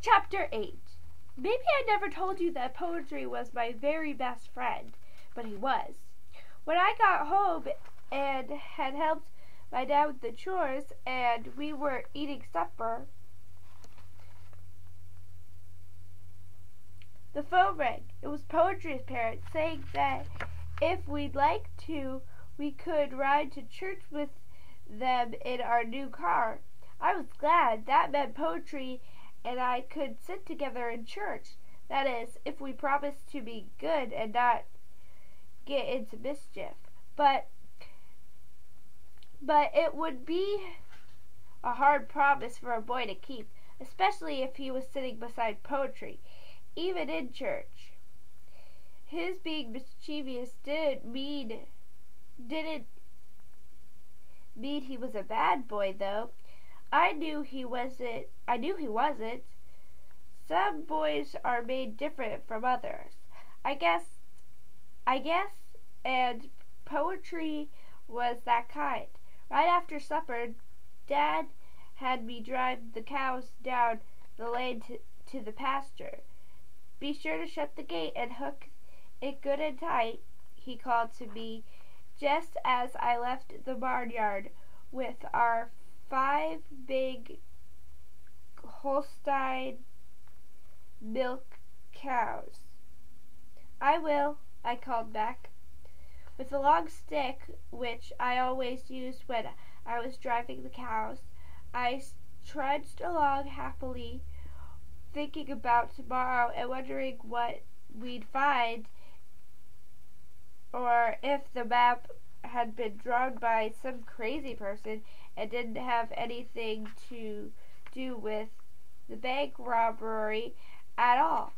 Chapter 8. Maybe I never told you that poetry was my very best friend, but he was. When I got home and had helped my dad with the chores and we were eating supper, the phone rang. It was Poetry's parents saying that if we'd like to, we could ride to church with them in our new car. I was glad. That meant Poetry and I could sit together in church. That is, if we promised to be good and not get into mischief. But it would be a hard promise for a boy to keep, especially if he was sitting beside Poetry, even in church. His being mischievous didn't mean he was a bad boy, though. I knew he wasn't. Some boys are made different from others. I guess, and Poetry was that kind. Right after supper, Dad had me drive the cows down the lane to the pasture. Be sure to shut the gate and hook it good and tight, he called to me just as I left the barnyard with our 5 big Holstein milk cows. I will, I called back. With a long stick, which I always used when I was driving the cows, I trudged along happily, thinking about tomorrow and wondering what we'd find, or if the map had been drawn by some crazy person and didn't have anything to do with the bank robbery at all.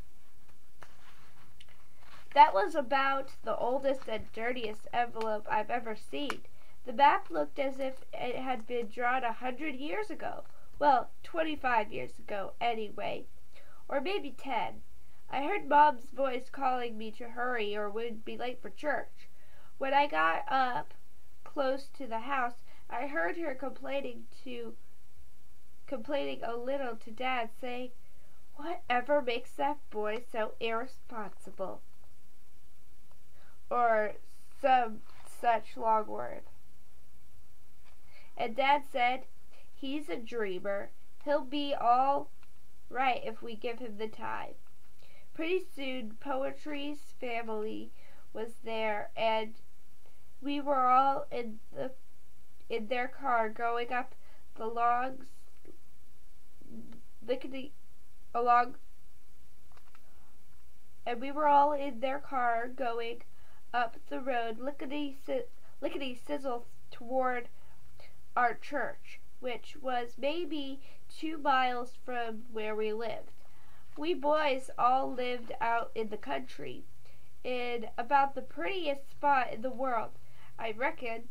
That was about the oldest and dirtiest envelope I've ever seen. The map looked as if it had been drawn 100 years ago. Well, 25 years ago, anyway. Or maybe 10. I heard Mom's voice calling me to hurry or would be late for church. When I got up close to the house, I heard her complaining a little to Dad, saying, "Whatever makes that boy so irresponsible?" Or some such long word. And Dad said, "He's a dreamer. He'll be all right if we give him the time." Pretty soon Poetry's family was there, and we were all in their car going up the road lickety-sizzle toward our church, which was maybe 2 miles from where we lived. We boys all lived out in the country, in about the prettiest spot in the world, I reckon.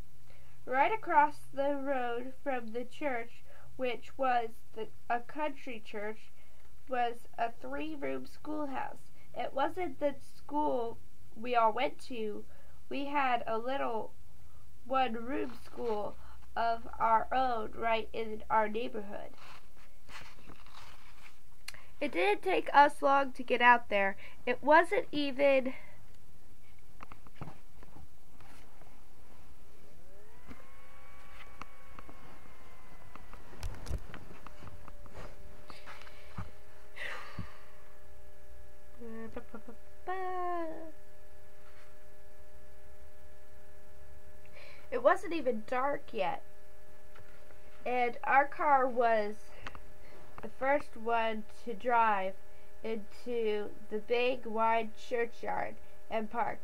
Right across the road from the church, which was a country church, was a 3-room schoolhouse. It wasn't the school we all went to. We had a little 1-room school of our own right in our neighborhood. It didn't take us long to get out there. It wasn't even dark yet, and our car was the first one to drive into the big wide churchyard and park.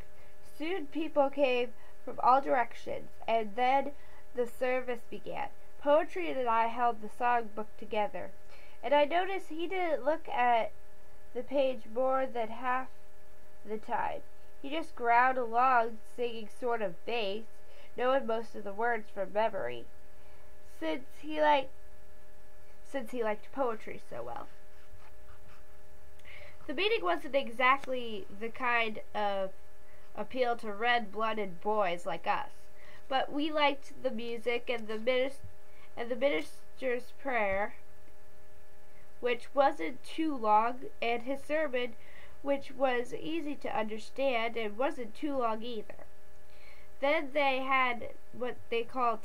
Soon people came from all directions, and then the service began. Poetry and I held the songbook together, and I noticed he didn't look at the page more than half the time. He just growled along, singing sort of bass, knowing most of the words from memory, since he liked poetry so well. The meeting wasn't exactly the kind of appeal to red-blooded boys like us, but we liked the music and the minister's prayer which wasn't too long, and his sermon, which was easy to understand and wasn't too long either. Then they had what they call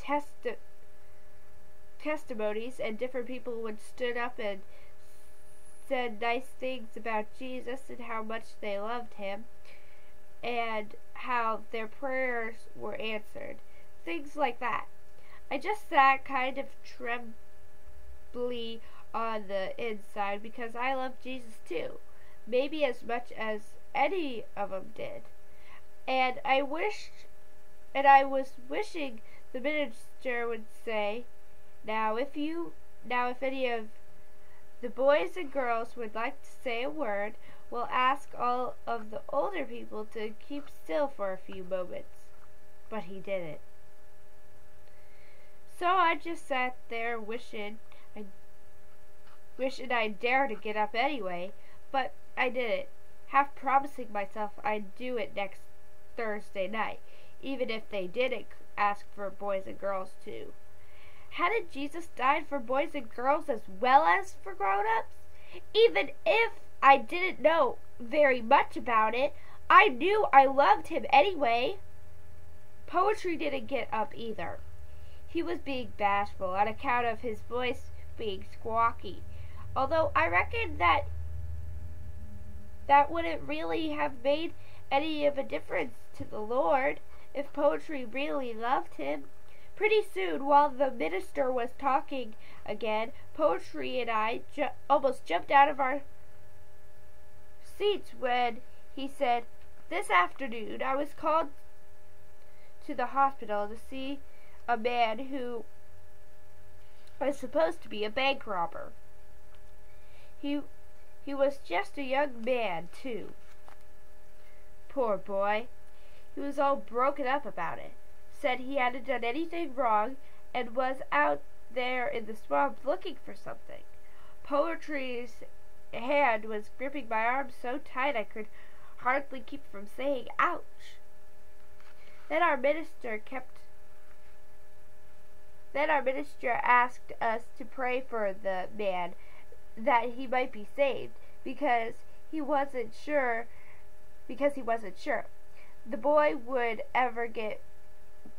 testimonies, and different people would stood up and said nice things about Jesus and how much they loved him and how their prayers were answered. Things like that. I just sat kind of trembly on the inside because I love Jesus too, maybe as much as any of them did. And I was wishing the minister would say, now if any of the boys and girls would like to say a word, we'll ask all of the older people to keep still for a few moments. But he didn't. So I just sat there wishing I'd dare to get up anyway, but I didn't, half promising myself I'd do it next Thursday night, even if they didn't ask for boys and girls too. Hadn't Jesus died for boys and girls as well as for grown-ups? Even if I didn't know very much about it, I knew I loved him anyway. Poetry didn't get up either. He was being bashful on account of his voice being squawky, although I reckon that wouldn't really have made any of a difference to the Lord if Poetry really loved him. Pretty soon, while the minister was talking again, Poetry and I almost jumped out of our seats when he said, "This afternoon I was called to the hospital to see a man who was supposed to be a bank robber. He was just a young man, too. Poor boy. He was all broken up about it. Said he hadn't done anything wrong and was out there in the swamp looking for something. Poetry's hand was gripping my arm so tight I could hardly keep from saying ouch. Then our minister asked us to pray for the man that he might be saved because he wasn't sure the boy would ever get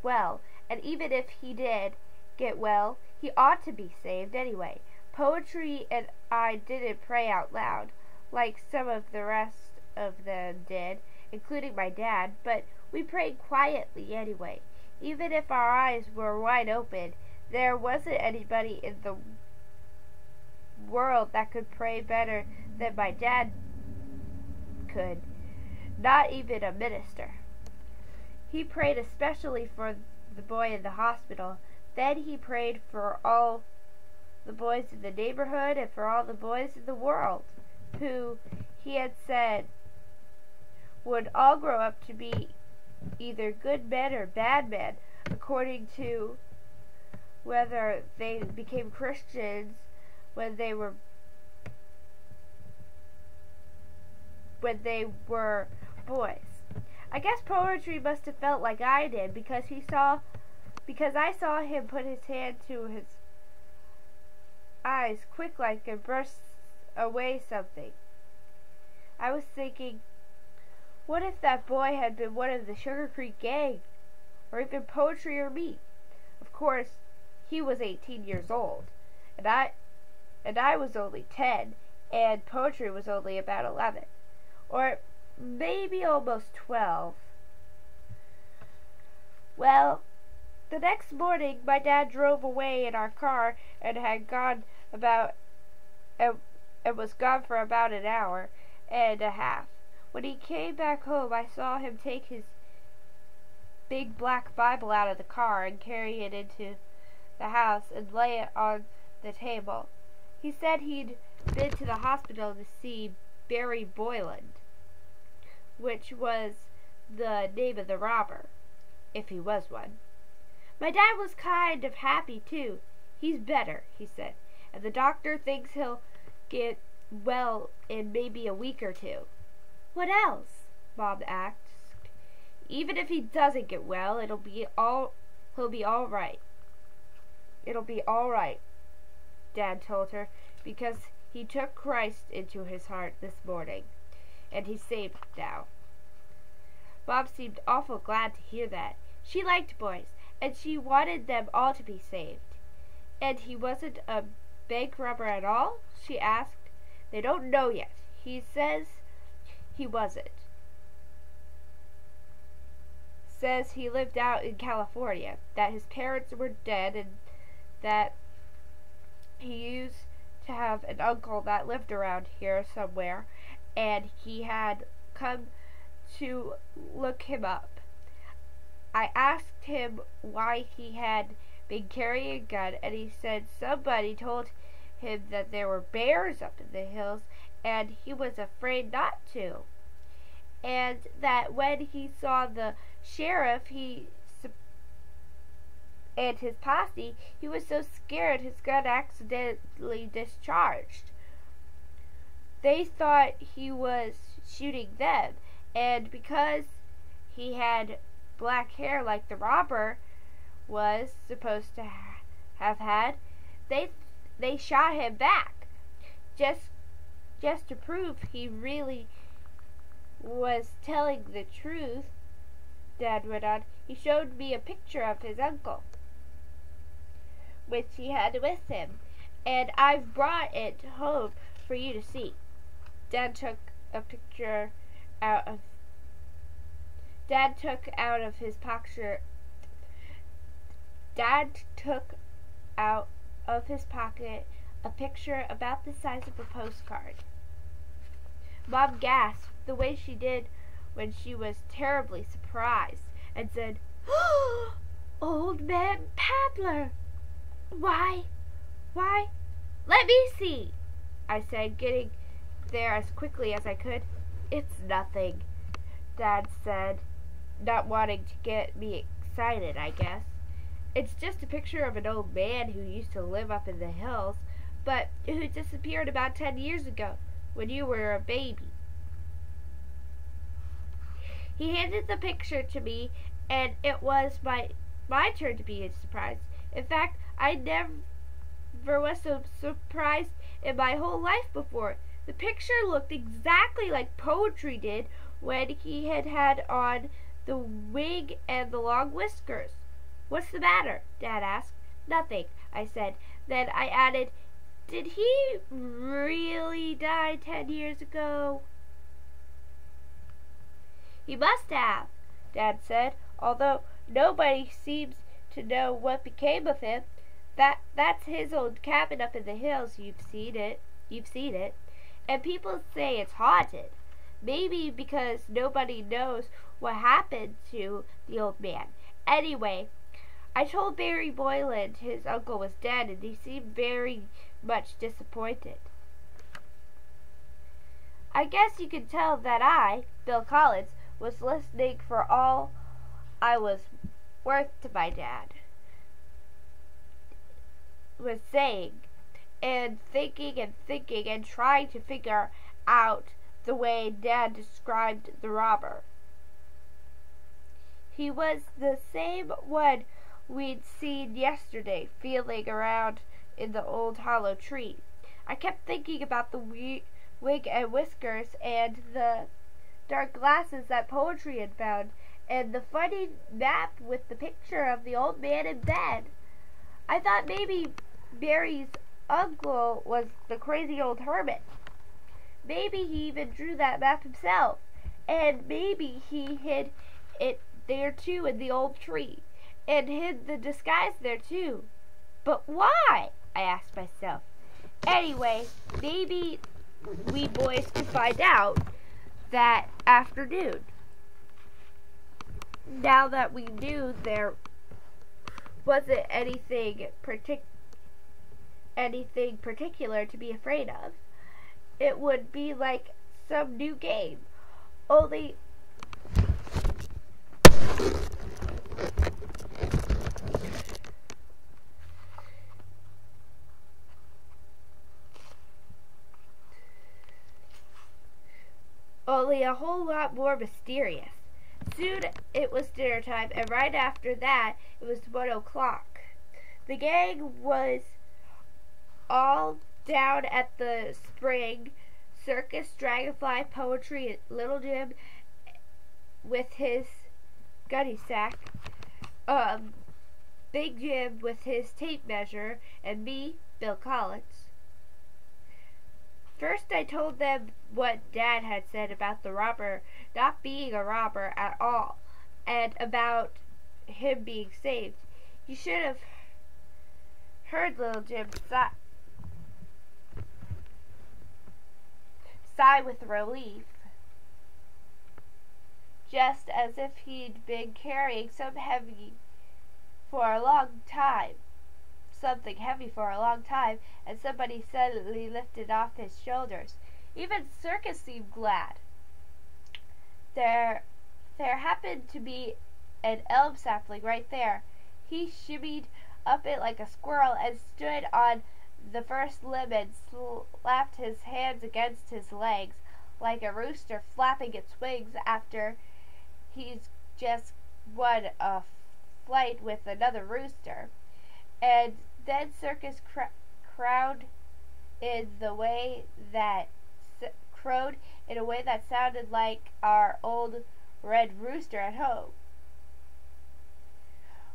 well, and even if he did get well, he ought to be saved anyway. Poetry and I didn't pray out loud, like some of the rest of them did, including my dad, but we prayed quietly anyway. Even if our eyes were wide open, there wasn't anybody in the world that could pray better than my dad could, not even a minister. He prayed especially for the boy in the hospital. Then he prayed for all the boys in the neighborhood and for all the boys in the world, who he had said would all grow up to be either good men or bad men, according to whether they became Christians when they were boys. I guess Poetry must have felt like I did because I saw him put his hand to his eyes quick like and brush away something. I was thinking, what if that boy had been one of the Sugar Creek gang, or even Poetry or me? Of course, he was 18 years old, and I was only 10, and Poetry was only about 11, or maybe almost 12. Well, the next morning my dad drove away in our car and was gone for about an hour and a half. When he came back home, I saw him take his big black Bible out of the car and carry it into the house and lay it on the table. He said he'd been to the hospital to see Barry Boyland, which was the name of the robber, if he was one. My dad was kind of happy, too. He's better, he said, and the doctor thinks he'll get well in maybe a week or two. What else? Mom asked. Even if he doesn't get well, he'll be all right. It'll be all right, Dad told her, because He took Christ into his heart this morning, and he's saved now. Mom seemed awful glad to hear that. She liked boys, and she wanted them all to be saved. And he wasn't a bank robber at all? She asked. They don't know yet. He says he wasn't. Says he lived out in California, that his parents were dead, and that he used to have an uncle that lived around here somewhere, and he had come to look him up. I asked him why he had been carrying a gun, and he said somebody told him that there were bears up in the hills, and he was afraid not to. And that when he saw the sheriff and his posse, he was so scared his gun accidentally discharged. They thought he was shooting them, and because he had black hair like the robber was supposed to have had, they shot him back, just to prove he really was telling the truth. Dad went on. He showed me a picture of his uncle, which he had with him, and I've brought it home for you to see. Dad took out of his pocket a picture about the size of a postcard. Mom gasped the way she did when she was terribly surprised, and said, "Oh, Old Man Paddler! Why, let me see," I said, getting there as quickly as I could. "It's nothing," Dad said, not wanting to get me excited, I guess. "It's just a picture of an old man who used to live up in the hills, but who disappeared about 10 years ago, when you were a baby." He handed the picture to me, and it was my turn to be surprised. In fact, I never was so surprised in my whole life before. The picture looked exactly like Poetry did when he had on the wig and the long whiskers. "What's the matter?" Dad asked. "Nothing," I said. Then I added, "Did he really die 10 years ago?" "He must have," Dad said, "although nobody seems to know what became of him. That's his old cabin up in the hills. You've seen it, and people say it's haunted. Maybe because nobody knows what happened to the old man. Anyway, I told Barry Boylan his uncle was dead, and he seemed very much disappointed. I guess you can tell that I, Bill Collins, was listening for all I was worth to my dad was saying, and thinking and trying to figure out the way Dad described the robber. He was the same one we'd seen yesterday, feeling around in the old hollow tree. I kept thinking about the wig and whiskers, and the dark glasses that Poetry had found, and the funny map with the picture of the old man in bed. I thought maybe Barry's uncle was the crazy old hermit. Maybe he even drew that map himself, and maybe he hid it there too in the old tree, and hid the disguise there too. But why? I asked myself. Anyway, maybe we boys could find out that afternoon. Now that we knew there wasn't anything particular to be afraid of, it would be like some new game. Only a whole lot more mysterious. Soon it was dinner time, and right after that it was 1 o'clock. The gang was all Down at the spring, circus, dragonfly, poetry, Little Jim with his gunny sack, Big Jim with his tape measure, and me, Bill Collins. First I told them what Dad had said about the robber not being a robber at all, and about him being saved. You should have heard Little Jim sigh with relief, just as if he'd been carrying something heavy for a long time, and somebody suddenly lifted off his shoulders. Even Circus seemed glad. There happened to be an elm sapling right there. He shimmied up it like a squirrel and stood on the first limb and slapped his hands against his legs like a rooster flapping its wings after he's just won a fight with another rooster. And then Circus crowed in a way that sounded like our old red rooster at home.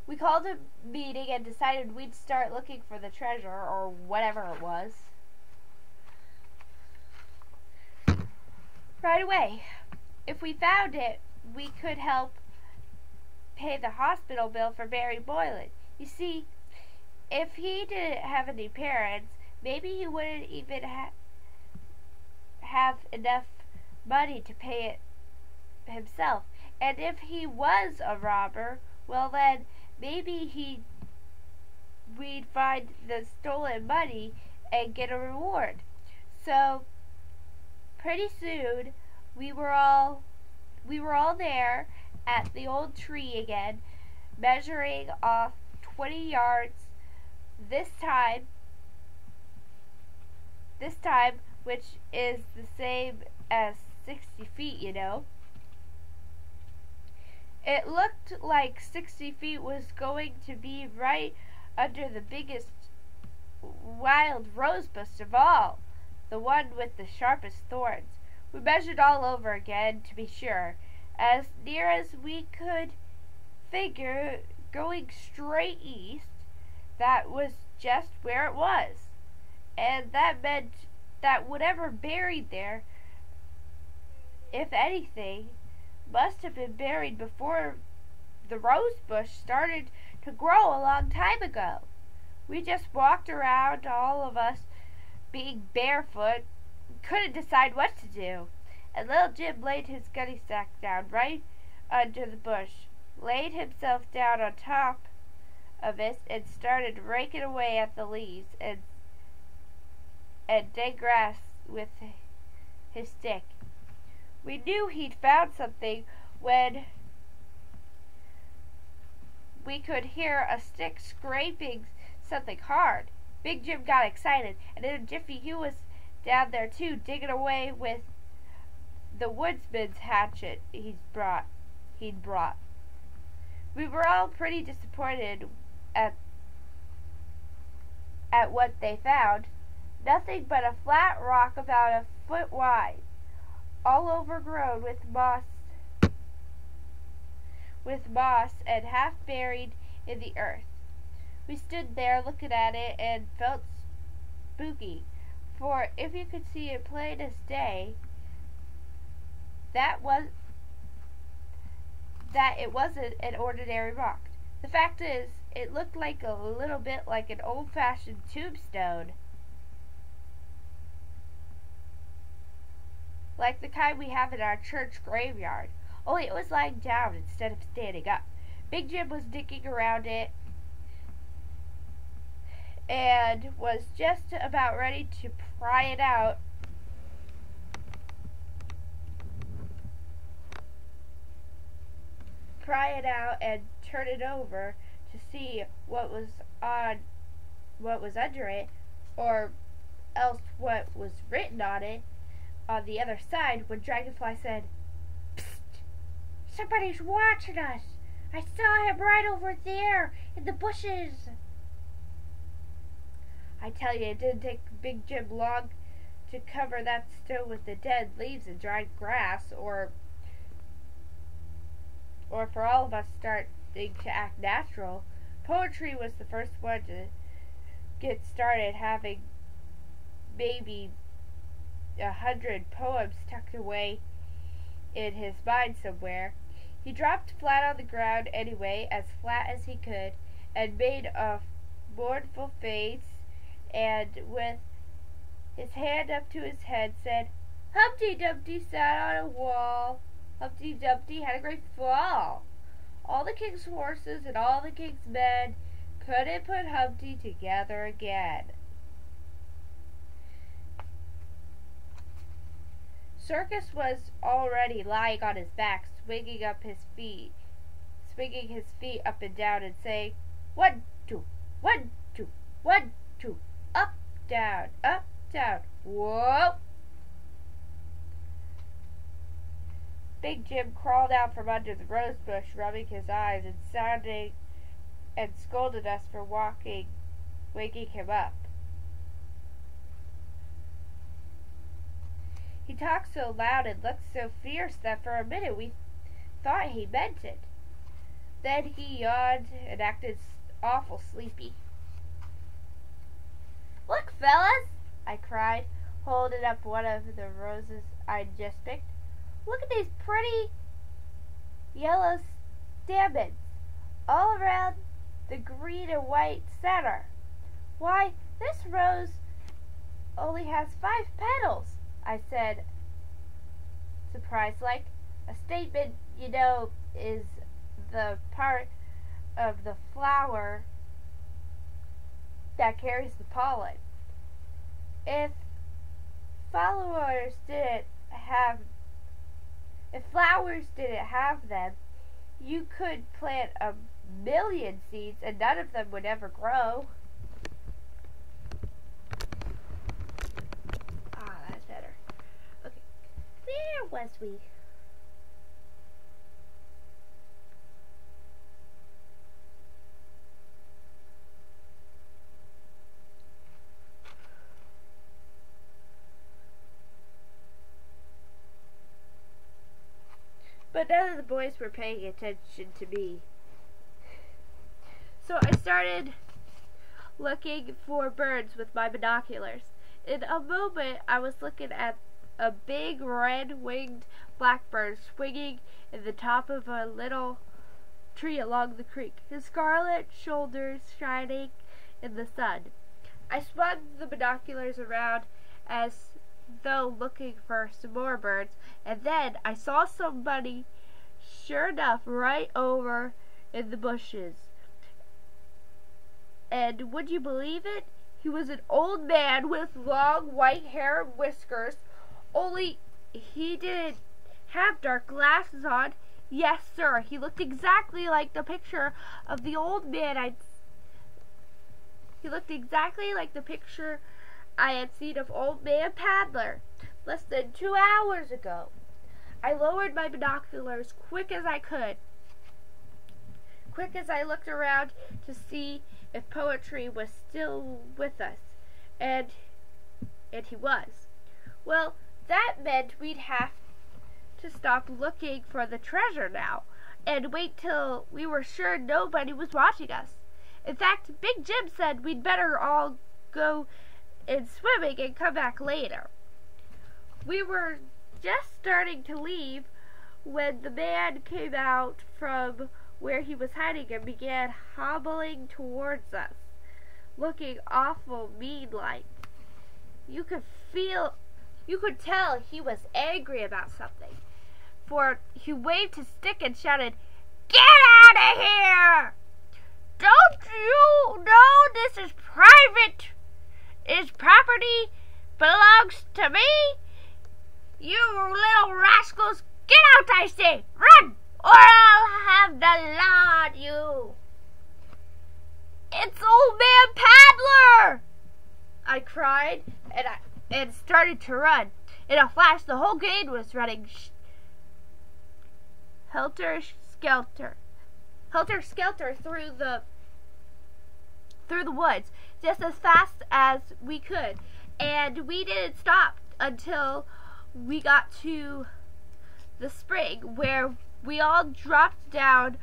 We called a meeting and decided we'd start looking for the treasure, or whatever it was, right away. If we found it, we could help pay the hospital bill for Barry Boylan. You see, if he didn't have any parents, maybe he wouldn't even have enough money to pay it himself. And if he was a robber, well then, maybe we'd find the stolen money and get a reward. So pretty soon we were all there at the old tree again, measuring off 20 yards this time, which is the same as 60 feet, you know. It looked like 60 feet was going to be right under the biggest wild rosebush of all, the one with the sharpest thorns. We measured all over again to be sure, as near as we could figure, going straight east. That was just where it was, and that meant that whatever buried there, if anything, must have been buried before the rose bush started to grow a long time ago. We just walked around, all of us being barefoot, couldn't decide what to do. And Little Jim laid his gunny sack down right under the bush, laid himself down on top of it, and started raking away at the leaves and dead grass with his stick. We knew he'd found something when we could hear a stick scraping something hard. Big Jim got excited, and in a jiffy he was down there too, digging away with the woodsman's hatchet he'd brought. We were all pretty disappointed at what they found. Nothing but a flat rock about a foot wide, all overgrown with moss and half buried in the earth. We stood there looking at it and felt spooky, for if you could see it plain as day, that it wasn't an ordinary rock. The fact is, it looked like a little bit like an old-fashioned tombstone, like the kind we have in our church graveyard, only it was lying down instead of standing up. Big Jim was digging around it and was just about ready to pry it out and turn it over to see what was under it, or else what was written on it on the other side, when Dragonfly said, "Psst! Somebody's watching us! I saw him right over there in the bushes!" I tell you, it didn't take Big Jim longed to cover that stone with the dead leaves and dried grass, or for all of us starting to act natural. Poetry was the first one to get started, having maybe 100 poems tucked away in his mind somewhere. He dropped flat on the ground anyway, as flat as he could, and made a mournful face, and with his hand up to his head said, "Humpty Dumpty sat on a wall. Humpty Dumpty had a great fall. All the king's horses and all the king's men couldn't put Humpty together again." Circus was already lying on his back, swinging his feet up and down, and saying, "1, 2, 1, 2, 1, 2, up, down, whoa!" Big Jim crawled out from under the rose bush, rubbing his eyes and scolded us for waking him up. He talked so loud and looked so fierce that for a minute we thought he meant it. Then he yawned and acted awful sleepy. "Look, fellas!" I cried, holding up one of the roses I'd just picked. "Look at these pretty yellow stamens all around the green and white center. Why, this rose only has 5 petals," I said, surprised-like. A statement, you know, is the part of the flower that carries the pollen. If flowers didn't have them, you could plant 1,000,000 seeds and none of them would ever grow. Ah, that's better. Okay, where was we? But none of the boys were paying attention to me. So I started looking for birds with my binoculars. In a moment, I was looking at a big red-winged blackbird swinging in the top of a little tree along the creek, his scarlet shoulders shining in the sun. I swung the binoculars around as though looking for some more birds, and then I saw somebody, sure enough, right over in the bushes. And would you believe it? He was an old man with long white hair and whiskers, only he didn't have dark glasses on. Yes, sir, he looked exactly like the picture of the old man I had seen of Old Man Paddler less than 2 hours ago. I lowered my binoculars quick as I could, quick as I looked around to see if Poetry was still with us, and he was. Well, that meant we'd have to stop looking for the treasure now, and wait till we were sure nobody was watching us. In fact, Big Jim said we'd better all go in swimming and come back later. We were just starting to leave when the man came out from where he was hiding and began hobbling towards us, looking awful mean-like. You could tell he was angry about something, for he waved his stick and shouted, "Get out of here! Don't you know this is private? His property belongs to me? You little rascals, get out, I say! Run, or I'll have the law on you!" "It's Old Man Paddler!" I cried, and started to run. In a flash, the whole gang was running helter-skelter through the woods, just as fast as we could. And we didn't stop until we got to the spring, where we all dropped down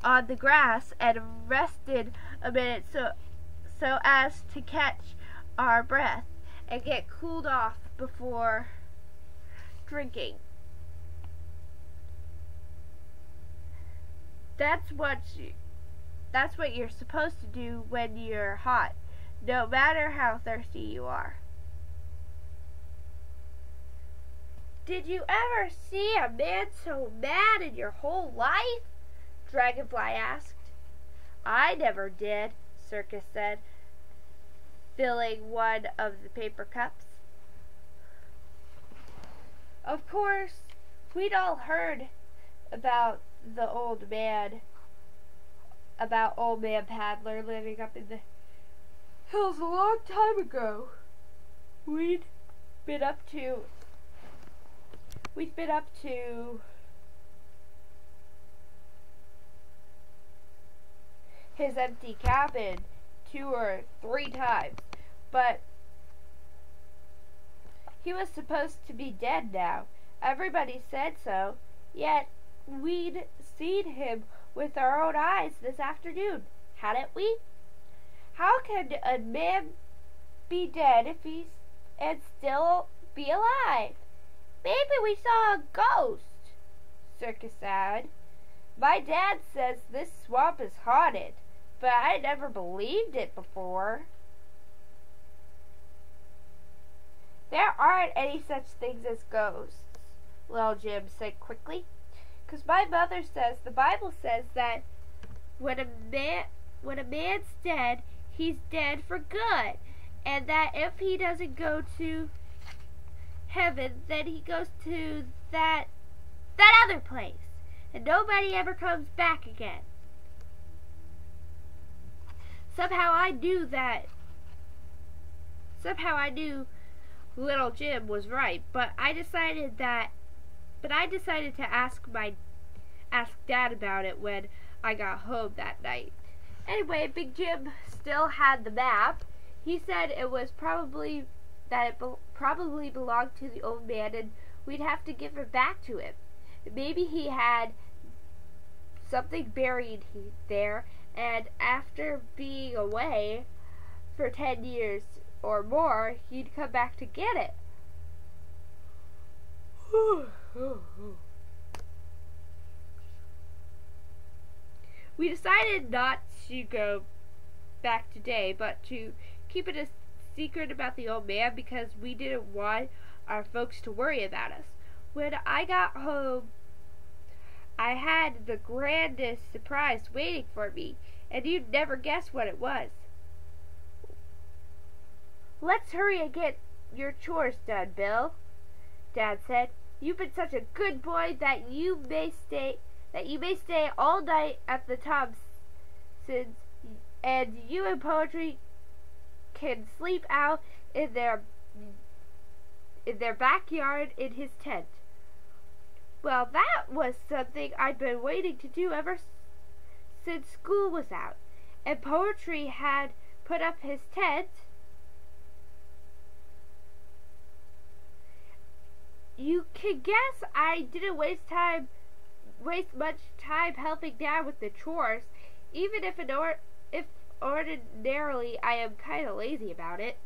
on the grass and rested a minute so as to catch our breath and get cooled off before drinking. That's what you're supposed to do when you're hot, no matter how thirsty you are. Did you ever see a man so mad in your whole life? Dragonfly asked. I never did, Circus said, filling one of the paper cups. Of course, we'd all heard about Old Man Paddler living up in the hills a long time ago. We'd been up to his empty cabin 2 or 3 times, but he was supposed to be dead now. Everybody said so, yet we'd seen him with our own eyes this afternoon, hadn't we? How can a man be dead if he's and still be alive? Maybe we saw a ghost, Circus said. My dad says this swamp is haunted, but I never believed it before. There aren't any such things as ghosts, Little Jim said quickly. 'Cause my mother says the Bible says that when a man's dead, he's dead for good, and that if he doesn't go to heaven, then he goes to that other place, and nobody ever comes back again. Somehow I knew Little Jim was right, but I decided to ask Dad about it when I got home that night. Anyway, Big Jim still had the map. He said it probably belonged to the old man, and we'd have to give it back to him. Maybe he had something buried there, and after being away for 10 years or more, he'd come back to get it. We decided not to go back today, but to keep it a secret about the old man, because we didn't want our folks to worry about us. When I got home, I had the grandest surprise waiting for me, and you'd never guess what it was. Let's hurry and get your chores done, Bill, Dad said. You've been such a good boy that you may stay all night at the Thompsons, and you and Poetry can sleep out in their backyard in his tent. Well, that was something I'd been waiting to do ever since school was out, and Poetry had put up his tent. You can guess I didn't waste much time helping Dad with the chores, even if ordinarily I am kind of lazy about it.